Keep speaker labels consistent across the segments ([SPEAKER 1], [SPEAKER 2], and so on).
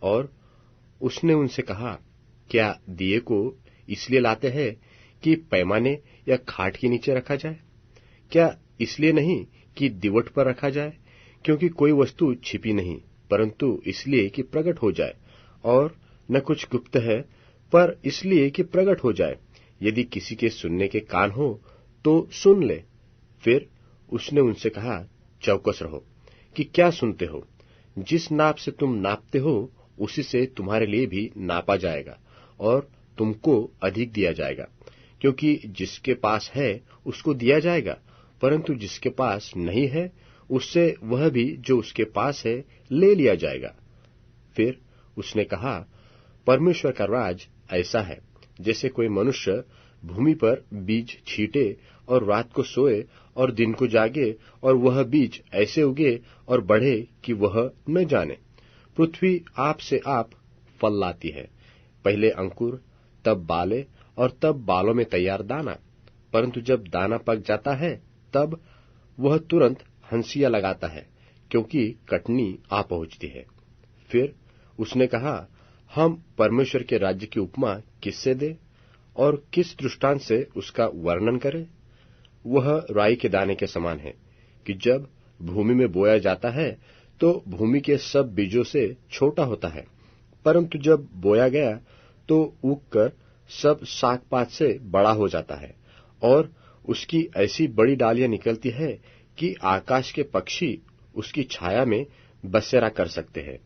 [SPEAKER 1] और उसने उनसे कहा, क्या दिए को इसलिए लाते हैं कि पैमाने या खाट के नीचे रखा जाए? क्या इसलिए नहीं कि दिवट पर रखा जाए? क्योंकि कोई वस्तु छिपी नहीं, परंतु इसलिए कि प्रकट हो जाए, और न कुछ गुप्त है, पर इसलिए कि प्रकट हो जाए। यदि किसी के सुनने के कान हो तो सुन ले। फिर उसने उनसे कहा, चौकस रहो कि क्या सुनते हो। जिस नाप से तुम नापते हो, उसी से तुम्हारे लिए भी नापा जाएगा, और तुमको अधिक दिया जाएगा। क्योंकि जिसके पास है उसको दिया जाएगा, परंतु जिसके पास नहीं है, उससे वह भी जो उसके पास है ले लिया जाएगा। फिर उसने कहा, परमेश्वर का राज ऐसा है, जैसे कोई मनुष्य भूमि पर बीज छींटे और रात को सोए और दिन को जागे, और वह बीज ऐसे उगे और बढ़े कि वह न जाने। पृथ्वी आप से आप फल लाती है, पहले अंकुर, तब बाले, और तब बालों में तैयार दाना। परंतु जब दाना पक जाता है, तब वह तुरंत हंसिया लगाता है, क्योंकि कटनी आ पहुंचती है। फिर उसने कहा, हम परमेश्वर के राज्य की उपमा किससे दें, और किस दृष्टांत से उसका वर्णन करें? वह राई के दाने के समान है कि जब भूमि में बोया जाता है तो भूमि के सब बीजों से छोटा होता है, परंतु जब बोया गया तो उगकर सब साग पात से बड़ा हो जाता है, और उसकी ऐसी बड़ी डालियां निकलती है कि आकाश के पक्षी उसकी छाया में बसेरा कर सकते हैं।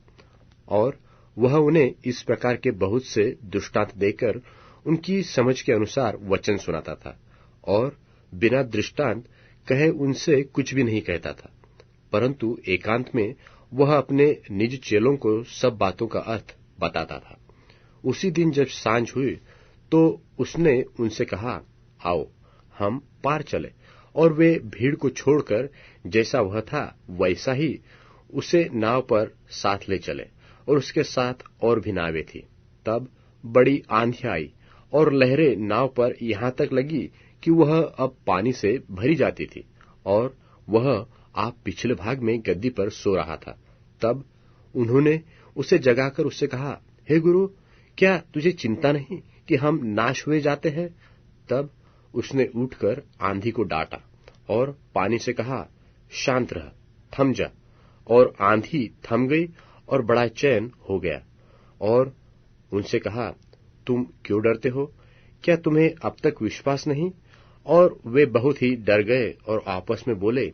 [SPEAKER 1] और वह उन्हें इस प्रकार के बहुत से दृष्टांत देकर उनकी समझ के अनुसार वचन सुनाता था, और बिना दृष्टांत कहे उनसे कुछ भी नहीं कहता था। परंतु एकांत में वह अपने निज चेलों को सब बातों का अर्थ बताता था। उसी दिन जब सांझ हुई तो उसने उनसे कहा, आओ हम पार चले। और वे भीड़ को छोड़कर जैसा वह था वैसा ही उसे नाव पर साथ ले चले, और उसके साथ और भी नावें थी। तब बड़ी आंधी आई और लहरें नाव पर यहां तक लगी कि वह अब पानी से भरी जाती थी, और वह आप पिछले भाग में गद्दी पर सो रहा था। तब उन्होंने उसे जगाकर उससे कहा, हे गुरु, क्या तुझे चिंता नहीं कि हम नाश हुए जाते हैं? तब उसने उठकर आंधी को डांटा और पानी से कहा, शांत रह, थम जा। और आंधी थम गई और बड़ा चैन हो गया। और उनसे कहा, तुम क्यों डरते हो? क्या तुम्हें अब तक विश्वास नहीं? और वे बहुत ही डर गए और आपस में बोले,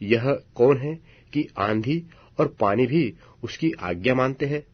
[SPEAKER 1] यह कौन है कि आंधी और पानी भी उसकी आज्ञा मानते हैं?